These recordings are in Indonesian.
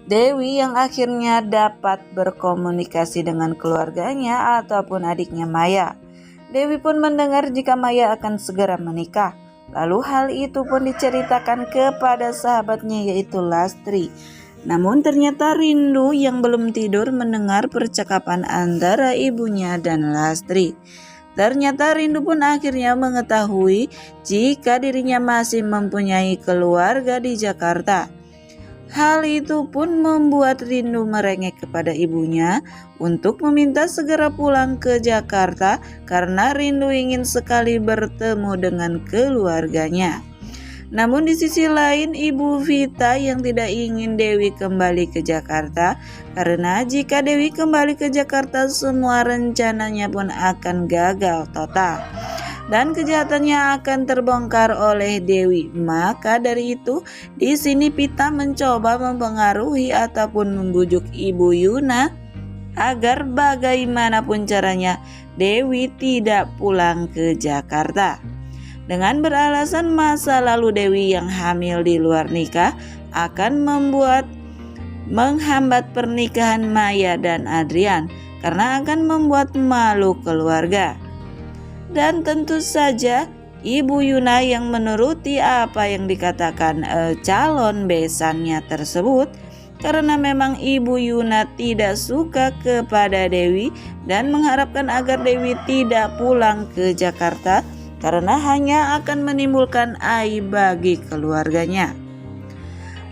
Dewi yang akhirnya dapat berkomunikasi dengan keluarganya ataupun adiknya Maya. Dewi pun mendengar jika Maya akan segera menikah. Lalu hal itu pun diceritakan kepada sahabatnya yaitu Lastri. Namun ternyata Rindu yang belum tidur mendengar percakapan antara ibunya dan Lastri. Ternyata Rindu pun akhirnya mengetahui jika dirinya masih mempunyai keluarga di Jakarta. Hal itu pun membuat Rindu merengek kepada ibunya untuk meminta segera pulang ke Jakarta karena Rindu ingin sekali bertemu dengan keluarganya. Namun di sisi lain Ibu Vita yang tidak ingin Dewi kembali ke Jakarta karena jika Dewi kembali ke Jakarta semua rencananya pun akan gagal total dan kejahatannya akan terbongkar oleh Dewi. Maka dari itu, di sini Vita mencoba mempengaruhi ataupun membujuk Ibu Yuna agar bagaimanapun caranya Dewi tidak pulang ke Jakarta. Dengan beralasan masa lalu Dewi yang hamil di luar nikah akan menghambat pernikahan Maya dan Adrian karena akan membuat malu keluarga. Dan tentu saja Ibu Yuna yang menuruti apa yang dikatakan calon besannya tersebut karena memang Ibu Yuna tidak suka kepada Dewi dan mengharapkan agar Dewi tidak pulang ke Jakarta karena hanya akan menimbulkan aib bagi keluarganya.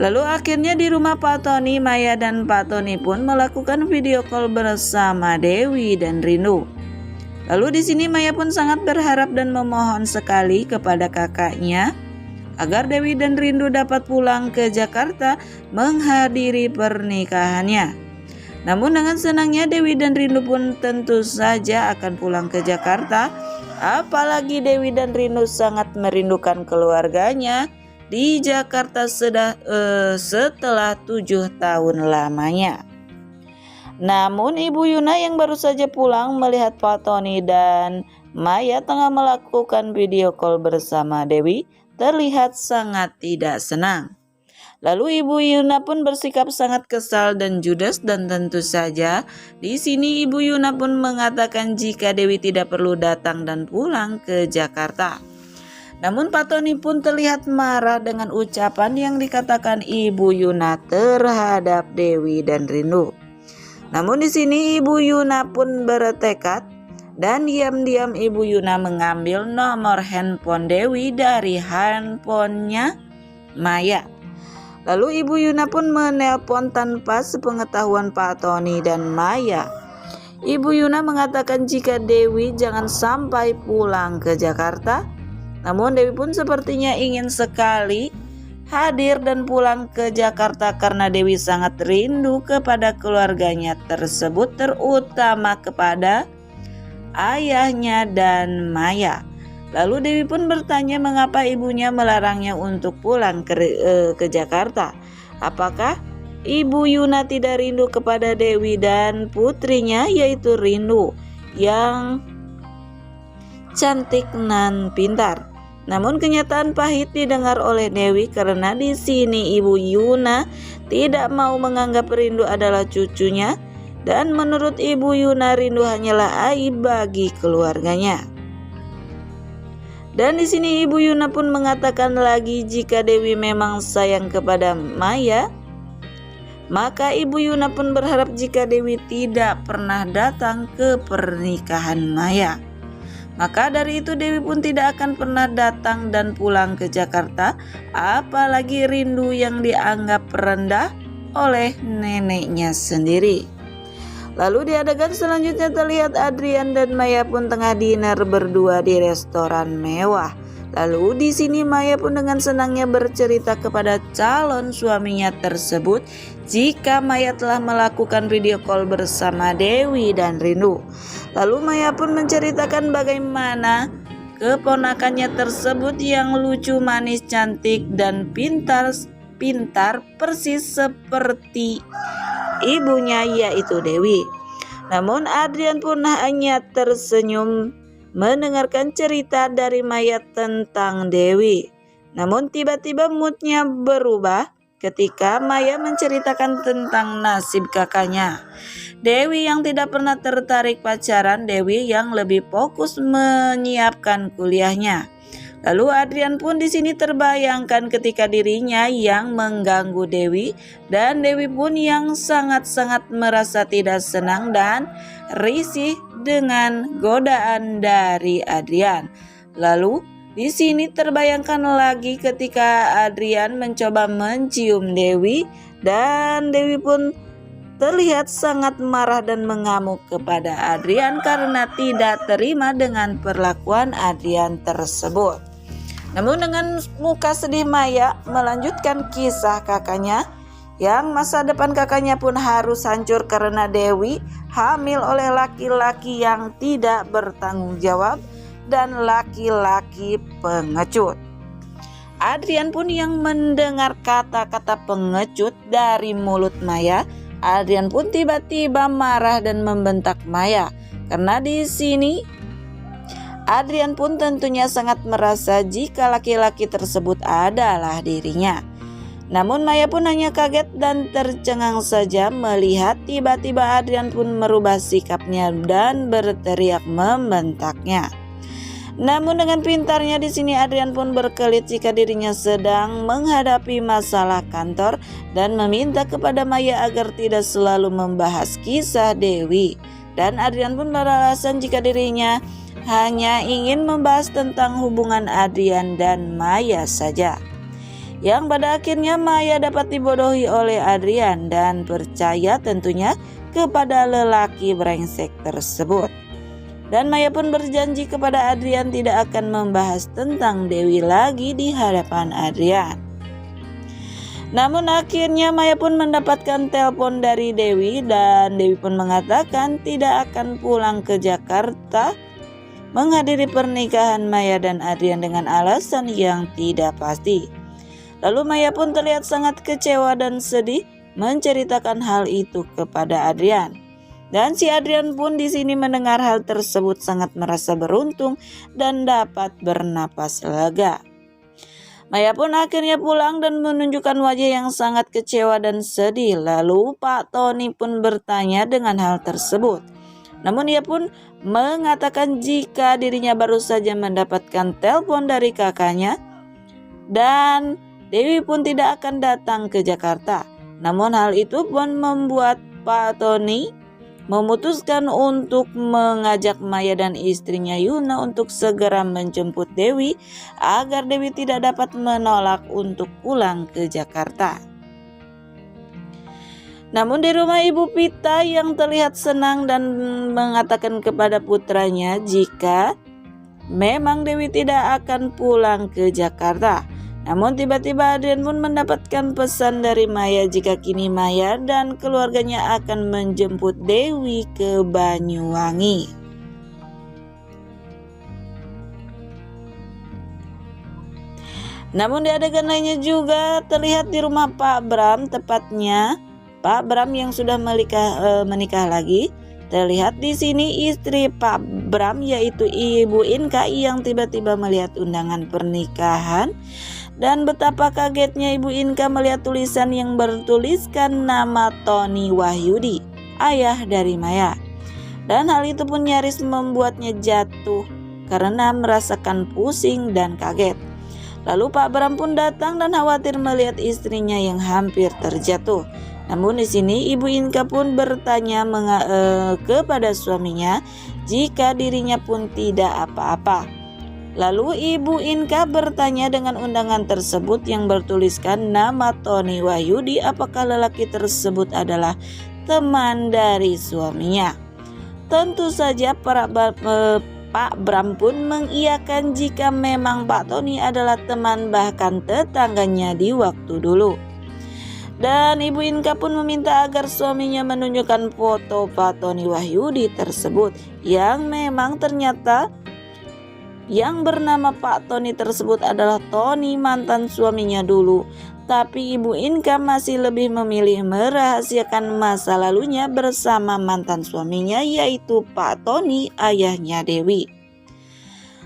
Lalu akhirnya di rumah Pak Tony, Maya dan Pak Tony pun melakukan video call bersama Dewi dan Rindu. Lalu di sini Maya pun sangat berharap dan memohon sekali kepada kakaknya agar Dewi dan Rindu dapat pulang ke Jakarta menghadiri pernikahannya. Namun dengan senangnya Dewi dan Rindu pun tentu saja akan pulang ke Jakarta. Apalagi Dewi dan Rindu sangat merindukan keluarganya di Jakarta setelah 7 tahun lamanya. Namun Ibu Yuna yang baru saja pulang melihat Pak Tony dan Maya tengah melakukan video call bersama Dewi terlihat sangat tidak senang. Lalu Ibu Yuna pun bersikap sangat kesal dan judes dan tentu saja di sini Ibu Yuna pun mengatakan jika Dewi tidak perlu datang dan pulang ke Jakarta. Namun Pak Tony pun terlihat marah dengan ucapan yang dikatakan Ibu Yuna terhadap Dewi dan Rindu. Namun di sini Ibu Yuna pun bertekad dan diam-diam Ibu Yuna mengambil nomor handphone Dewi dari handphonenya Maya. Lalu Ibu Yuna pun menelpon tanpa sepengetahuan Pak Tony dan Maya. Ibu Yuna mengatakan jika Dewi jangan sampai pulang ke Jakarta. Namun Dewi pun sepertinya ingin sekali hadir dan pulang ke Jakarta karena Dewi sangat rindu kepada keluarganya tersebut, terutama kepada ayahnya dan Maya. Lalu Dewi pun bertanya mengapa ibunya melarangnya untuk pulang ke Jakarta. Apakah Ibu Yuna tidak rindu kepada Dewi dan putrinya yaitu Rindu yang cantik dan pintar? Namun kenyataan pahit didengar oleh Dewi karena di sini Ibu Yuna tidak mau menganggap Rindu adalah cucunya dan menurut Ibu Yuna Rindu hanyalah aib bagi keluarganya. Dan di sini Ibu Yuna pun mengatakan lagi jika Dewi memang sayang kepada Maya, maka Ibu Yuna pun berharap jika Dewi tidak pernah datang ke pernikahan Maya. Maka dari itu Dewi pun tidak akan pernah datang dan pulang ke Jakarta, apalagi Rindu yang dianggap rendah oleh neneknya sendiri. Lalu di adegan selanjutnya terlihat Adrian dan Maya pun tengah dinner berdua di restoran mewah. Lalu di sini Maya pun dengan senangnya bercerita kepada calon suaminya tersebut jika Maya telah melakukan video call bersama Dewi dan Rindu. Lalu Maya pun menceritakan bagaimana keponakannya tersebut yang lucu, manis, cantik, dan pintar persis seperti ibunya yaitu Dewi. Namun Adrian pun hanya tersenyum mendengarkan cerita dari Maya tentang Dewi. Namun tiba-tiba moodnya berubah ketika Maya menceritakan tentang nasib kakaknya. Dewi yang tidak pernah tertarik pacaran, Dewi yang lebih fokus menyiapkan kuliahnya. Lalu Adrian pun di sini terbayangkan ketika dirinya yang mengganggu Dewi, dan Dewi pun yang sangat-sangat merasa tidak senang dan risih dengan godaan dari Adrian. Lalu di sini terbayangkan lagi ketika Adrian mencoba mencium Dewi, dan Dewi pun terlihat sangat marah dan mengamuk kepada Adrian karena tidak terima dengan perlakuan Adrian tersebut. Namun dengan muka sedih, Maya melanjutkan kisah kakaknya yang masa depan kakaknya pun harus hancur karena Dewi hamil oleh laki-laki yang tidak bertanggung jawab dan laki-laki pengecut. Adrian pun yang mendengar kata-kata pengecut dari mulut Maya, Adrian pun tiba-tiba marah dan membentak Maya karena di sini Adrian pun tentunya sangat merasa jika laki-laki tersebut adalah dirinya. Namun Maya pun hanya kaget dan tercengang saja melihat tiba-tiba Adrian pun merubah sikapnya dan berteriak membentaknya. Namun dengan pintarnya di sini Adrian pun berkelit jika dirinya sedang menghadapi masalah kantor dan meminta kepada Maya agar tidak selalu membahas kisah Dewi. Dan Adrian pun beralasan jika dirinya hanya ingin membahas tentang hubungan Adrian dan Maya saja. Yang pada akhirnya Maya dapat dibodohi oleh Adrian dan percaya tentunya kepada lelaki brengsek tersebut. Dan Maya pun berjanji kepada Adrian tidak akan membahas tentang Dewi lagi di hadapan Adrian. Namun akhirnya Maya pun mendapatkan telepon dari Dewi, dan Dewi pun mengatakan tidak akan pulang ke Jakarta menghadiri pernikahan Maya dan Adrian dengan alasan yang tidak pasti. Lalu Maya pun terlihat sangat kecewa dan sedih menceritakan hal itu kepada Adrian. Dan si Adrian pun di sini mendengar hal tersebut sangat merasa beruntung dan dapat bernapas lega. Maya pun akhirnya pulang dan menunjukkan wajah yang sangat kecewa dan sedih. Lalu Pak Tony pun bertanya dengan hal tersebut. Namun ia pun mengatakan jika dirinya baru saja mendapatkan telepon dari kakaknya dan Dewi pun tidak akan datang ke Jakarta. Namun hal itu pun membuat Pak Tony memutuskan untuk mengajak Maya dan istrinya Yuna untuk segera menjemput Dewi agar Dewi tidak dapat menolak untuk pulang ke Jakarta. Namun di rumah Ibu Pita yang terlihat senang dan mengatakan kepada putranya jika memang Dewi tidak akan pulang ke Jakarta. Namun tiba-tiba Adrian pun mendapatkan pesan dari Maya jika kini Maya dan keluarganya akan menjemput Dewi ke Banyuwangi. Namun di adegan lainnya juga terlihat di rumah Pak Bram, tepatnya Pak Bram yang sudah menikah lagi. Terlihat di sini istri Pak Bram yaitu Ibu Inka yang tiba-tiba melihat undangan pernikahan. Dan betapa kagetnya Ibu Inka melihat tulisan yang bertuliskan nama Tony Wahyudi, ayah dari Maya. Dan hal itu pun nyaris membuatnya jatuh karena merasakan pusing dan kaget. Lalu Pak Bram pun datang dan khawatir melihat istrinya yang hampir terjatuh. Namun di sini Ibu Inka pun bertanya kepada suaminya jika dirinya pun tidak apa-apa. Lalu Ibu Inka bertanya dengan undangan tersebut yang bertuliskan nama Tony Wahyudi, apakah lelaki tersebut adalah teman dari suaminya. Tentu saja Pak Bram pun mengiyakan jika memang Pak Tony adalah teman bahkan tetangganya di waktu dulu. Dan Ibu Inka pun meminta agar suaminya menunjukkan foto Pak Tony Wahyudi tersebut yang memang ternyata yang bernama Pak Tony tersebut adalah Tony, mantan suaminya dulu. Tapi Ibu Inka masih lebih memilih merahasiakan masa lalunya bersama mantan suaminya yaitu Pak Tony, ayahnya Dewi.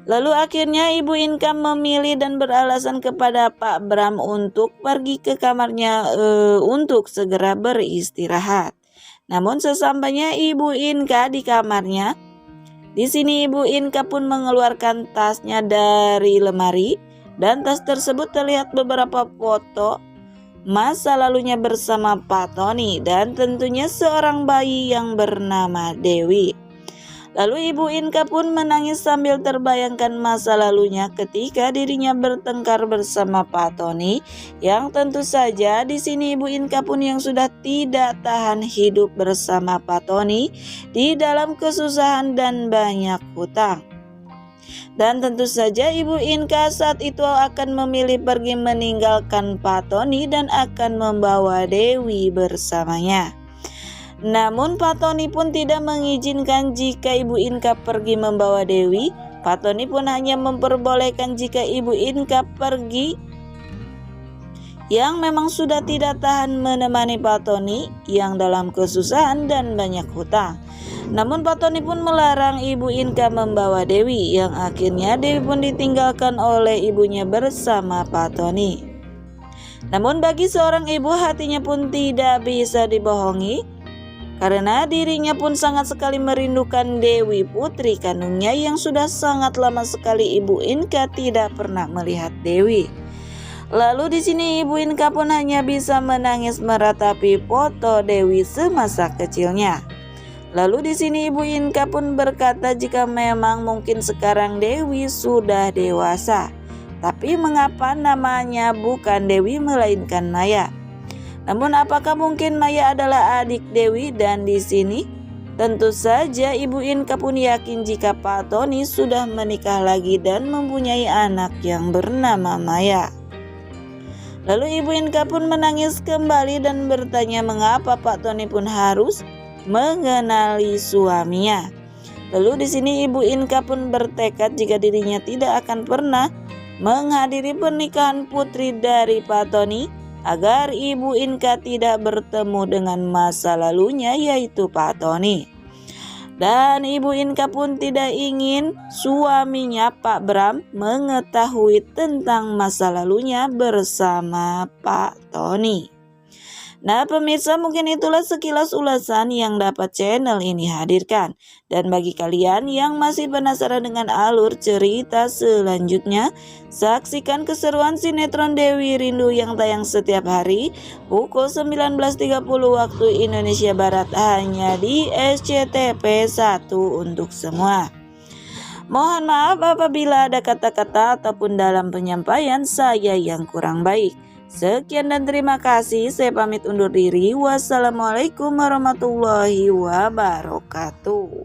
Lalu akhirnya Ibu Inka memilih dan beralasan kepada Pak Bram untuk pergi ke kamarnya untuk segera beristirahat. Namun sesampainya Ibu Inka di kamarnya, di sini Ibu Inka pun mengeluarkan tasnya dari lemari dan tas tersebut terlihat beberapa foto masa lalunya bersama Pak Tony dan tentunya seorang bayi yang bernama Dewi. Lalu Ibu Inka pun menangis sambil terbayangkan masa lalunya ketika dirinya bertengkar bersama Pak Tony, yang tentu saja di sini Ibu Inka pun yang sudah tidak tahan hidup bersama Pak Tony di dalam kesusahan dan banyak hutang. Dan tentu saja Ibu Inka saat itu akan memilih pergi meninggalkan Pak Tony dan akan membawa Dewi bersamanya. Namun Pak Tony pun tidak mengizinkan jika Ibu Inka pergi membawa Dewi. Pak Tony pun hanya memperbolehkan jika Ibu Inka pergi yang memang sudah tidak tahan menemani Pak Tony yang dalam kesusahan dan banyak hutang. Namun Pak Tony pun melarang Ibu Inka membawa Dewi, yang akhirnya Dewi pun ditinggalkan oleh ibunya bersama Pak Tony. Namun bagi seorang ibu hatinya pun tidak bisa dibohongi, karena dirinya pun sangat sekali merindukan Dewi, putri kandungnya yang sudah sangat lama sekali Ibu Inka tidak pernah melihat Dewi. Lalu di sini Ibu Inka pun hanya bisa menangis meratapi foto Dewi semasa kecilnya. Lalu di sini Ibu Inka pun berkata jika memang mungkin sekarang Dewi sudah dewasa, tapi mengapa namanya bukan Dewi melainkan Maya? Namun apakah mungkin Maya adalah adik Dewi? Dan di sini tentu saja Ibu Inka pun yakin jika Pak Tony sudah menikah lagi dan mempunyai anak yang bernama Maya. Lalu Ibu Inka pun menangis kembali dan bertanya mengapa Pak Tony pun harus mengenali suaminya. Lalu di sini Ibu Inka pun bertekad jika dirinya tidak akan pernah menghadiri pernikahan putri dari Pak Tony, agar Ibu Inka tidak bertemu dengan masa lalunya yaitu Pak Tony. Dan Ibu Inka pun tidak ingin suaminya Pak Bram mengetahui tentang masa lalunya bersama Pak Tony. Nah pemirsa, mungkin itulah sekilas ulasan yang dapat channel ini hadirkan. Dan bagi kalian yang masih penasaran dengan alur cerita selanjutnya, saksikan keseruan sinetron Dewi Rindu yang tayang setiap hari pukul 19.30 waktu Indonesia Barat hanya di SCTV 1 untuk semua. Mohon maaf apabila ada kata-kata ataupun dalam penyampaian saya yang kurang baik. Sekian dan terima kasih, saya pamit undur diri. Wassalamualaikum warahmatullahi wabarakatuh.